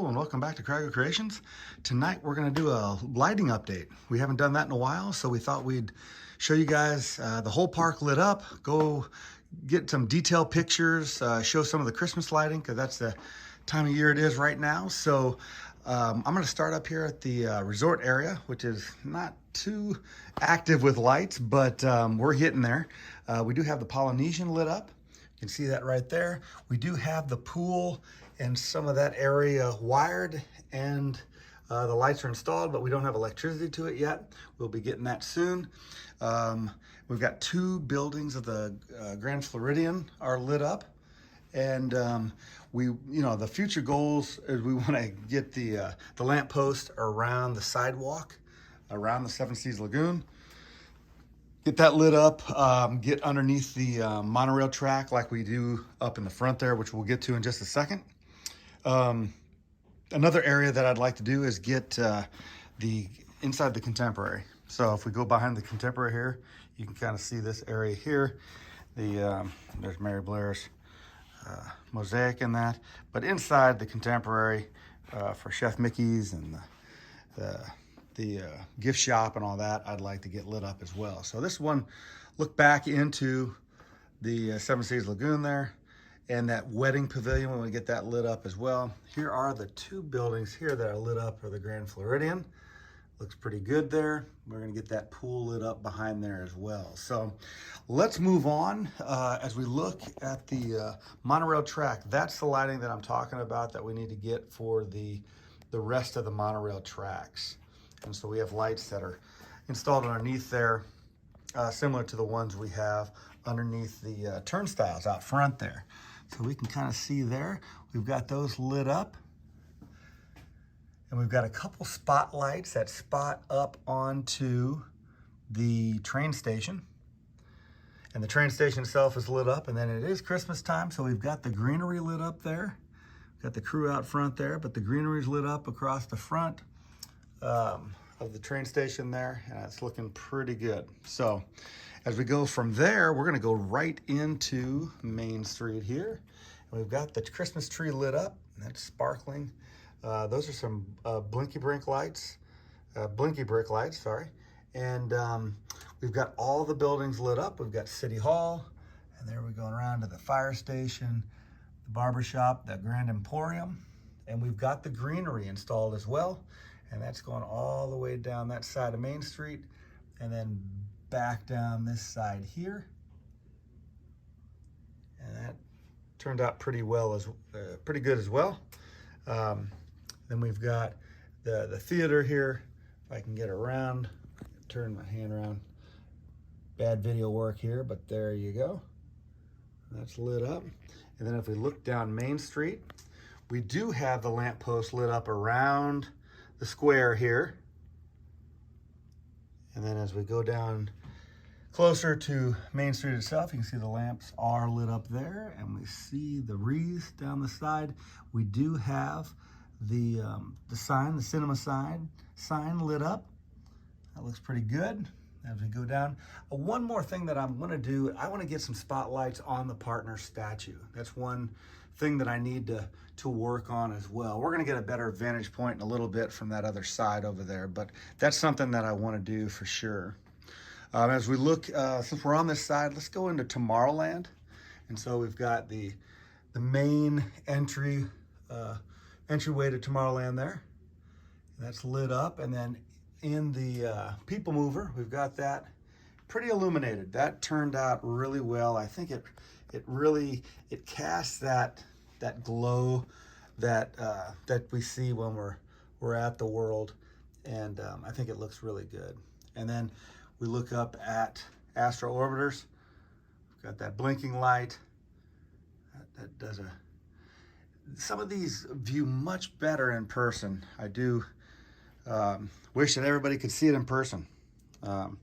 Hello and welcome back to Kragle Kreations. Tonight we're going to do a lighting update. We haven't done that in a while, so we thought we'd show you guys the whole park lit up, go get some detailed pictures, show some of the Christmas lighting because that's the time of year it is right now. So I'm going to start up here at the resort area, which is not too active with lights, but we're getting there. We do have the Polynesian lit up. You can see that right there. We do have the pool and some of that area wired, and the lights are installed, but we don't have electricity to it yet. We'll be getting that soon. We've got two buildings of the Grand Floridian are lit up, and the future goals is we want to get the lamp post around the sidewalk, around the Seven Seas Lagoon. Get that lit up, get underneath the monorail track like we do up in the front there, which we'll get to in just a second. Another area that I'd like to do is get the inside the Contemporary. So if we go behind the Contemporary here, you can kind of see this area here. There's Mary Blair's mosaic in that. But inside the Contemporary for Chef Mickey's and the gift shop and all that, I'd like to get lit up as well. So this one, look back into the Seven Seas Lagoon there, and that wedding pavilion when we get that lit up as well. Here are the two buildings here that are lit up for the Grand Floridian. Looks pretty good there. We're gonna get that pool lit up behind there as well. So let's move on as we look at the monorail track. That's the lighting that I'm talking about that we need to get for the rest of the monorail tracks. And so we have lights that are installed underneath there, similar to the ones we have underneath the turnstiles out front there. So we can kind of see there, we've got those lit up. And we've got a couple spotlights that spot up onto the train station. And the train station itself is lit up, and then it is Christmas time, so we've got the greenery lit up there. We've got the crew out front there, but the greenery's lit up across the front of the train station there, and it's looking pretty good. So as we go from there, we're gonna go right into Main Street here. And we've got the Christmas tree lit up, and that's sparkling. Those are some blinky brick lights, sorry. And we've got all the buildings lit up. We've got City Hall, and there we're going around to the fire station, the barber shop, the Grand Emporium, and we've got the greenery installed as well. And that's going all the way down that side of Main Street, and then back down this side here. And that turned out pretty well, pretty good as well. Then we've got the theater here. If I can get around, turn my hand around. Bad video work here, but there you go. That's lit up. And then if we look down Main Street, we do have the lamp post lit up around the square here. And then as we go down closer to Main Street itself, you can see the lamps are lit up there, and we see the wreaths down the side. We do have the sign, the cinema sign lit up. That looks pretty good. As we go down, one more thing that I'm gonna do, I wanna get some spotlights on the partner statue. That's one thing that I need to work on as well. We're gonna get a better vantage point in a little bit from that other side over there, but that's something that I wanna do for sure. As we look, since we're on this side, let's go into Tomorrowland. And so we've got the main entryway to Tomorrowland there. And that's lit up. And then in the People Mover, we've got that pretty illuminated. That turned out really well. I think it really casts that glow that we see when we're at the world. And I think it looks really good. And then we look up at Astro Orbiters. We've got that blinking light. That does some of these view much better in person. I do wish that everybody could see it in person. And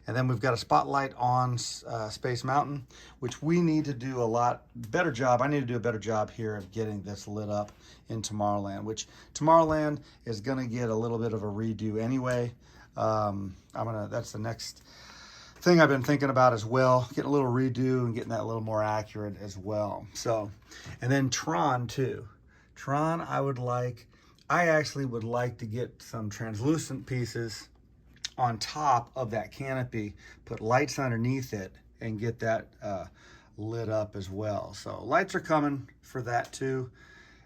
then we've got a spotlight on Space Mountain, which we need to do a lot better job. I need to do a better job here of getting this lit up in Tomorrowland, which Tomorrowland is gonna get a little bit of a redo anyway. That's the next thing I've been thinking about as well, getting a little redo and getting that a little more accurate as well. So, and then Tron too. Tron, I would like I actually would like to get some translucent pieces on top of that canopy, put lights underneath it, and get that lit up as well. So lights are coming for that too.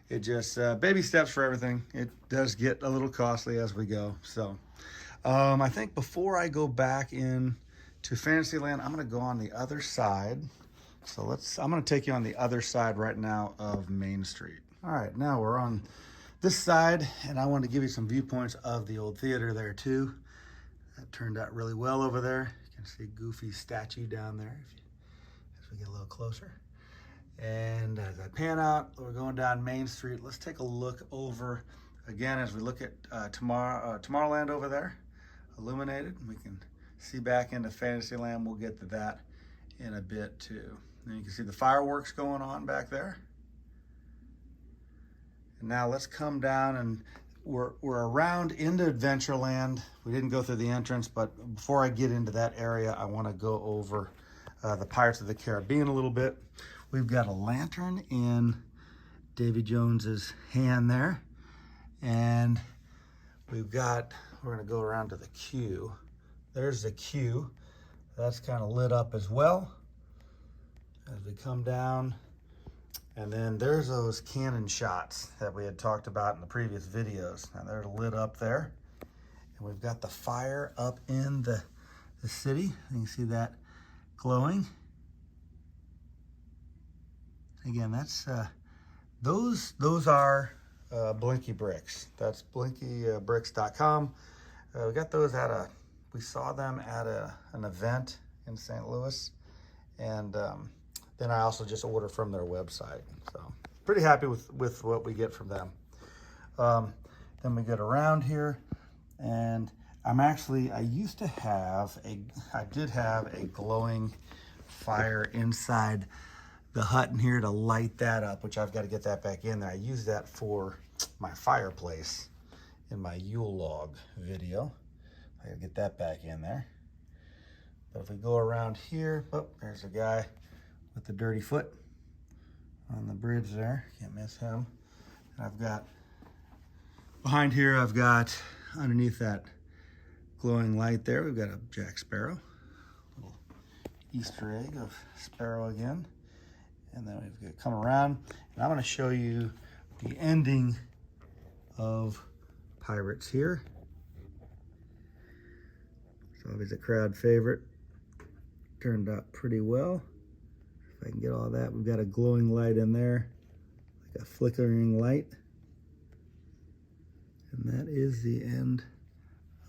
It just baby steps for everything. It does get a little costly as we go. So I think before I go back in to Fantasyland, I'm gonna go on the other side. So I'm gonna take you on the other side right now of Main Street. All right, now we're on this side, and I want to give you some viewpoints of the old theater there too. That turned out really well over there. You can see Goofy's statue down there as we get a little closer. And as I pan out, we're going down Main Street. Let's take a look over again as we look at Tomorrowland over there, illuminated. We can see back into Fantasyland. We'll get to that in a bit too. And you can see the fireworks going on back there. And now let's come down, and we're around into Adventureland. We didn't go through the entrance, but before I get into that area, I want to go over the Pirates of the Caribbean a little bit. We've got a lantern in Davy Jones's hand there, and we're going to go around to the queue. There's the queue. That's kind of lit up as well as we come down. And then there's those cannon shots that we had talked about in the previous videos. Now they're lit up there. And we've got the fire up in the city. You can see that glowing. Again, that's those are Blinky bricks. That's blinkybricks.com. We got those we saw them at an event in St. Louis, and then I also just order from their website. So pretty happy with what we get from them. Then we get around here, and I did have a glowing fire inside the hut in here to light that up, which I've got to get that back in there. I use that for my fireplace in my Yule log video. I gotta get that back in there. But if we go around here, oh, there's a guy with the dirty foot on the bridge there. Can't miss him. And I've got, behind here, I've got underneath that glowing light there, we've got a Jack Sparrow. Little Easter egg of Sparrow again. And then we've got to come around, and I'm going to show you the ending of Pirates here. It's always a crowd favorite. Turned out pretty well. If I can get all that, we've got a glowing light in there, like a flickering light. And that is the end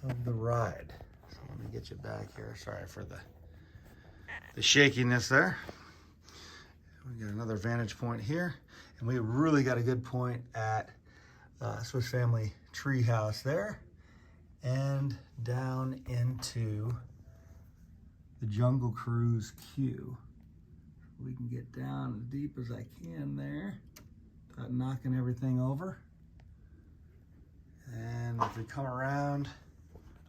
of the ride. So let me get you back here. Sorry for the shakiness there. We got another vantage point here, and we really got a good point at Swiss Family Treehouse there, and down into the Jungle Cruise queue. We can get down as deep as I can there without knocking everything over. And if we come around,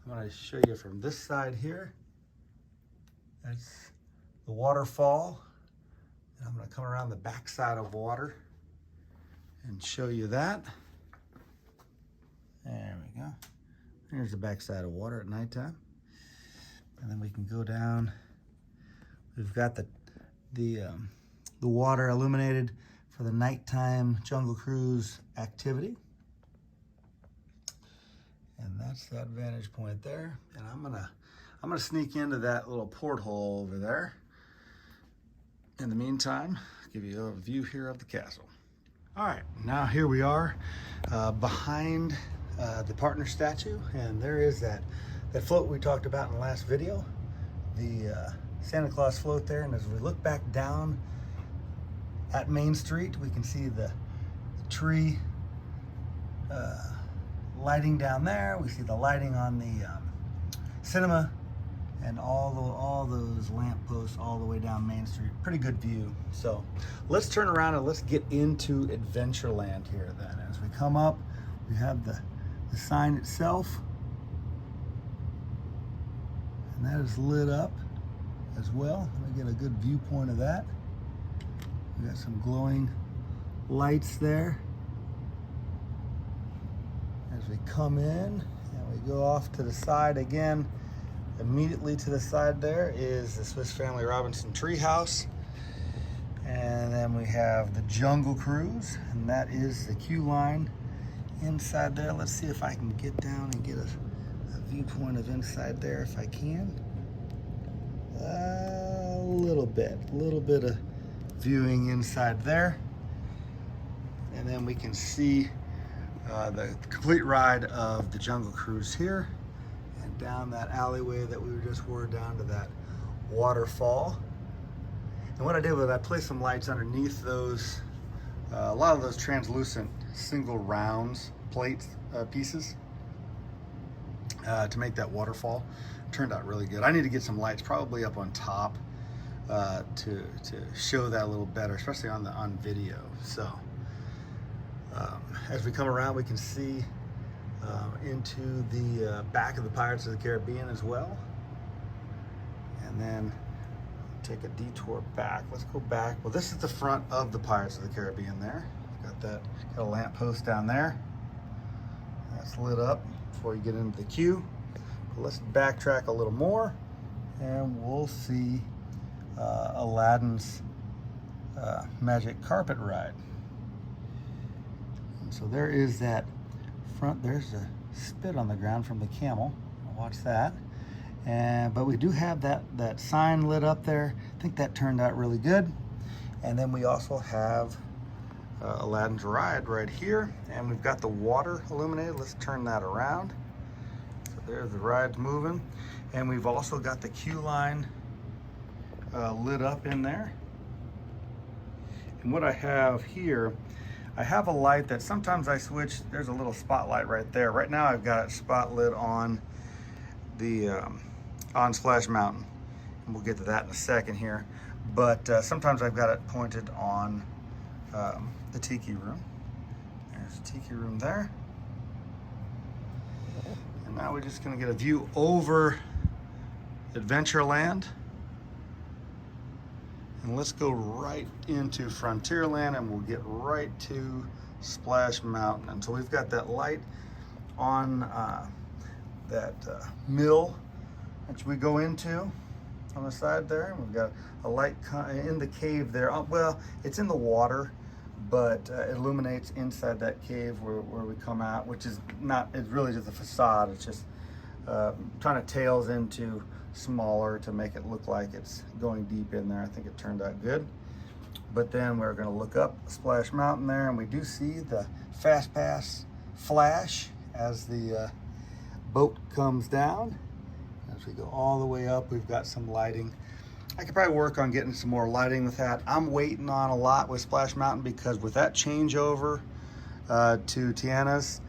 I'm going to show you from this side here. That's the waterfall. And I'm going to come around the back side of water and show you that. There we go. There's the back side of water at nighttime. And then we can go down. We've got the water illuminated for the nighttime Jungle Cruise activity. And that's that vantage point there. And I'm gonna sneak into that little porthole over there. In the meantime, I'll give you a view here of the castle. All right, now here we are behind the partner statue, and there is that float we talked about in the last video, the Santa Claus float there. And as we look back down at Main Street, we can see the tree lighting down there. We see the lighting on the cinema, and all those lamp posts all the way down Main Street. Pretty good view. So let's turn around and let's get into Adventureland here then. As we come up, we have the sign itself, and that is lit up as well. Let me get a good viewpoint of that. We got some glowing lights there. As we come in and we go off to the side again, immediately to the side there is the Swiss Family Robinson Treehouse. And then we have the Jungle Cruise, and that is the queue line inside there. Let's see if I can get down and get a viewpoint of inside there if I can. A little bit of viewing inside there. And then we can see the complete ride of the Jungle Cruise here, and down that alleyway that we were down to that waterfall. And what I did was I placed some lights underneath those, a lot of those translucent single rounds plates pieces to make that waterfall. Turned out really good. I need to get some lights probably up on top to show that a little better, especially on video. So as we come around, we can see into the back of the Pirates of the Caribbean as well. And then take a detour back. Let's go back. Well, this is the front of the Pirates of the Caribbean there. Got a lamp post down there. That's lit up before you get into the queue. But let's backtrack a little more and we'll see Aladdin's Magic Carpet Ride. And so there is that front, there's a spit on the ground from the camel. Watch that. But we do have that sign lit up there. I think that turned out really good. And then we also have Aladdin's Ride right here. And we've got the water illuminated. Let's turn that around. So there's the rides moving. And we've also got the queue line lit up in there. And what I have here, I have a light that sometimes I switch. There's a little spotlight right there. Right now I've got it spot lit on the on Splash Mountain, and we'll get to that in a second here. But sometimes I've got it pointed on the Tiki Room. There's the Tiki Room there. And now we're just gonna get a view over Adventureland. And let's go right into Frontierland and we'll get right to Splash Mountain. And so we've got that light on that mill which we go into on the side there. We've got a light in the cave there. Well, it's in the water, but it illuminates inside that cave where we come out, which is not, it's really just a facade. It's just kind of tails into smaller to make it look like it's going deep in there. I think it turned out good. But then we're going to look up Splash Mountain there, and we do see the Fast Pass flash as the boat comes down. As we go all the way up, we've got some lighting. I could probably work on getting some more lighting with that. I'm waiting on a lot with Splash Mountain because with that changeover to Tiana's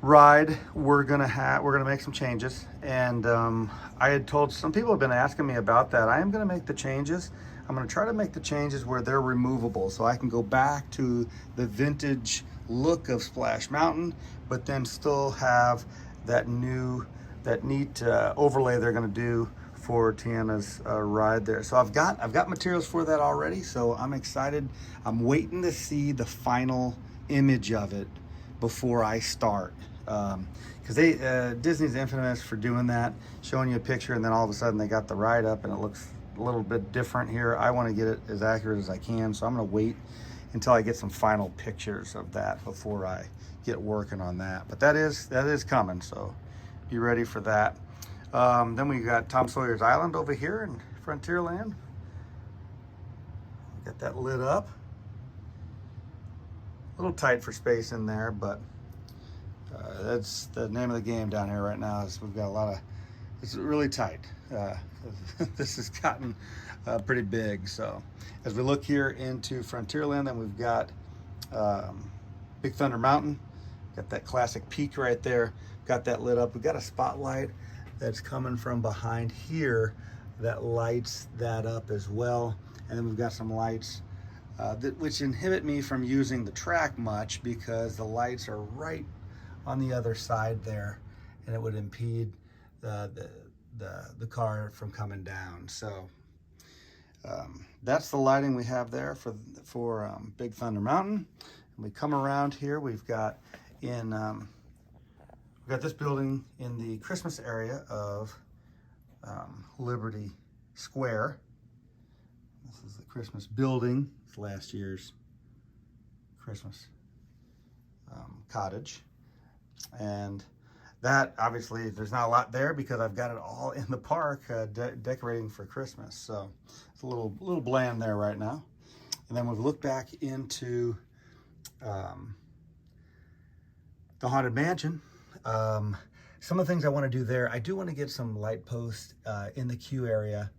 ride, we're gonna make some changes. And I had told some people have been asking me about that. I am gonna make the changes. I'm gonna try to make the changes where they're removable, so I can go back to the vintage look of Splash Mountain, but then still have that neat overlay they're gonna do for Tiana's ride there. So I've got materials for that already, so I'm excited. I'm waiting to see the final image of it before I start. Because Disney's infamous for doing that, showing you a picture and then all of a sudden they got the ride up and it looks a little bit different here. I want to get it as accurate as I can, so I'm going to wait until I get some final pictures of that before I get working on that. But that is coming, so be ready for that. Then we got Tom Sawyer's Island over here in Frontierland. Got that lit up. A little tight for space in there, but that's the name of the game down here right now. Is we've got a lot of, it's really tight. This has gotten pretty big. So as we look here into Frontierland, then we've got Big Thunder Mountain. Got that classic peak right there. Got that lit up. We've got a spotlight that's coming from behind here that lights that up as well. And then we've got some lights which inhibit me from using the track much because the lights are right on the other side there, and it would impede the car from coming down. So that's the lighting we have there for Big Thunder Mountain. And we come around here, we've got in We've got this building in the Christmas area of Liberty Square. This is the Christmas building. It's last year's Christmas cottage. And that, obviously, there's not a lot there because I've got it all in the park decorating for Christmas. So it's a little bland there right now. And then we've looked back into the Haunted Mansion. Some of the things I want to do there, I do want to get some light posts in the queue area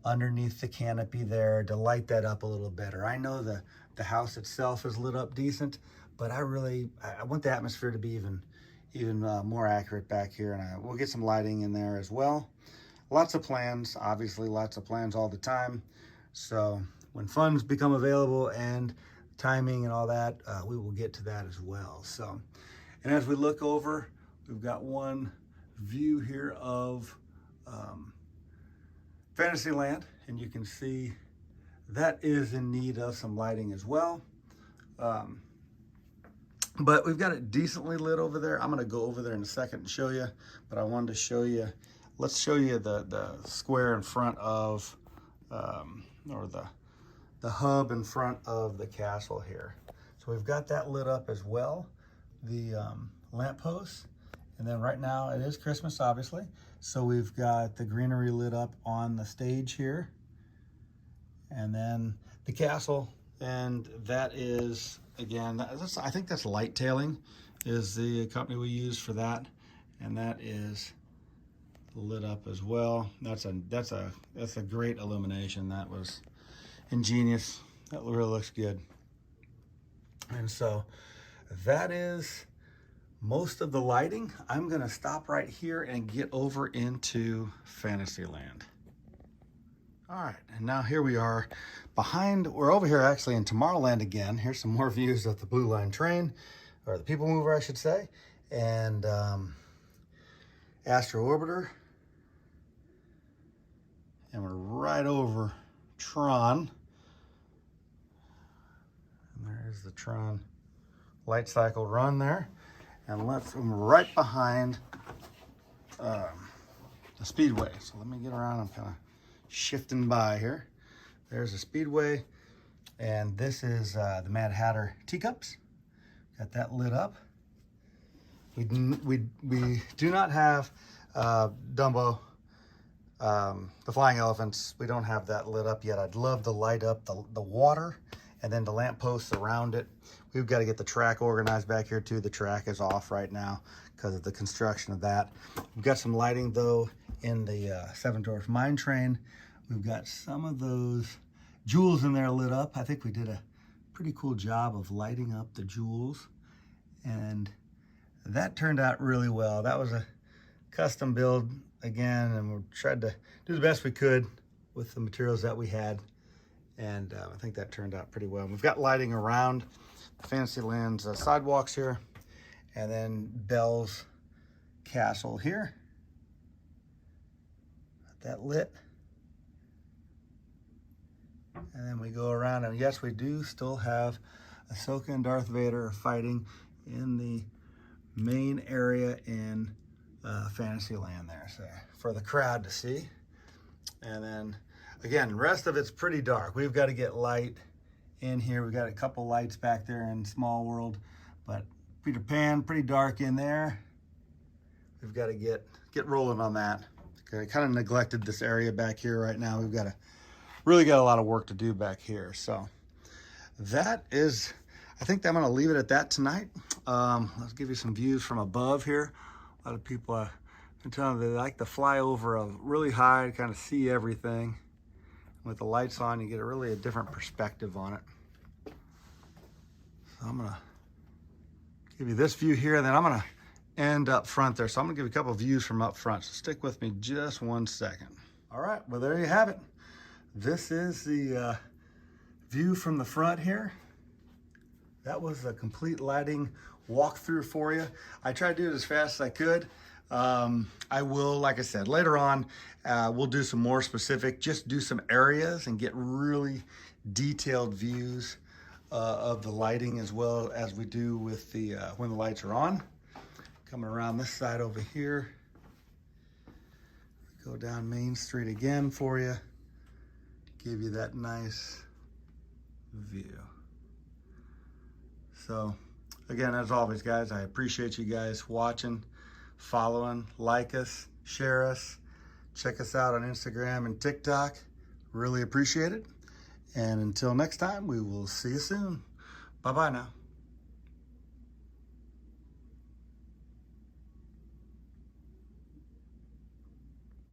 underneath the canopy there to light that up a little better. I know the house itself is lit up decent, but I want the atmosphere to be even more accurate back here, and we'll get some lighting in there as well. Lots of plans, obviously lots of plans all the time. So when funds become available and timing and all that, we will get to that as well. So, and as we look over, we've got one view here of Fantasyland, and you can see that is in need of some lighting as well. But we've got it decently lit over there. I'm gonna go over there in a second and show you, but I wanted to show you, let's show you the square in front of, or the hub in front of the castle here. So we've got that lit up as well, the lampposts. And then right now it is Christmas, obviously. So we've got the greenery lit up on the stage here. And then the castle, and that is, again, I think that's Light Tailing is the company we use for that. And that is lit up as well. That's a great illumination. That was ingenious. That really looks good. And so that is most of the lighting. I'm gonna stop right here and get over into Fantasyland. All right, and now here we are we're over here actually in Tomorrowland again. Here's some more views of the Blue Line train, or the People Mover, I should say, and Astro Orbiter. And we're right over Tron. And there's the Tron light cycle run there. And I'm right behind the Speedway. So let me get around. I'm kind of shifting by here. There's the Speedway, and this is the Mad Hatter teacups. Got that lit up. We do not have Dumbo, the Flying Elephants. We don't have that lit up yet. I'd love to light up the water and then the lampposts around it. We've got to get the track organized back here too. The track is off right now because of the construction of that. We've got some lighting though in the Seven Dwarfs Mine Train. We've got some of those jewels in there lit up. I think we did a pretty cool job of lighting up the jewels, and that turned out really well. That was a custom build again, and we tried to do the best we could with the materials that we had, and I think that turned out pretty well. We've got lighting around Fantasyland's sidewalks here, and then Belle's castle here. Got that lit. And then we go around, and yes, we do still have Ahsoka and Darth Vader fighting in the main area in Fantasyland there, so for the crowd to see. And then again, the rest of it's pretty dark. We've got to get light in here. We've got a couple lights back there in Small World, but Peter Pan, pretty dark in there. We've got to get rolling on that. Okay, I kind of neglected this area back here right now. We've got really got a lot of work to do back here. So that is, I think I'm gonna leave it at that tonight. Let's give you some views from above here. A lot of people have been telling me they like to fly over really high to kind of see everything. With the lights on, you get a different perspective on it. So I'm gonna give you this view here, and then I'm gonna end up front there. So I'm gonna give you a couple of views from up front. So stick with me just 1 second. All right, well, there you have it. This is the view from the front here. That was a complete lighting walkthrough for you. I tried to do it as fast as I could. I will, like I said, later on, we'll do some more specific, just do some areas and get really detailed views of the lighting as well as we do with the when the lights are on. Coming around this side over here. Go down Main Street again for you. Give you that nice view. So again, as always, guys, I appreciate you guys watching, following, like us, share us, check us out on Instagram and TikTok. Really appreciate it. And until next time, we will see you soon. Bye-bye now.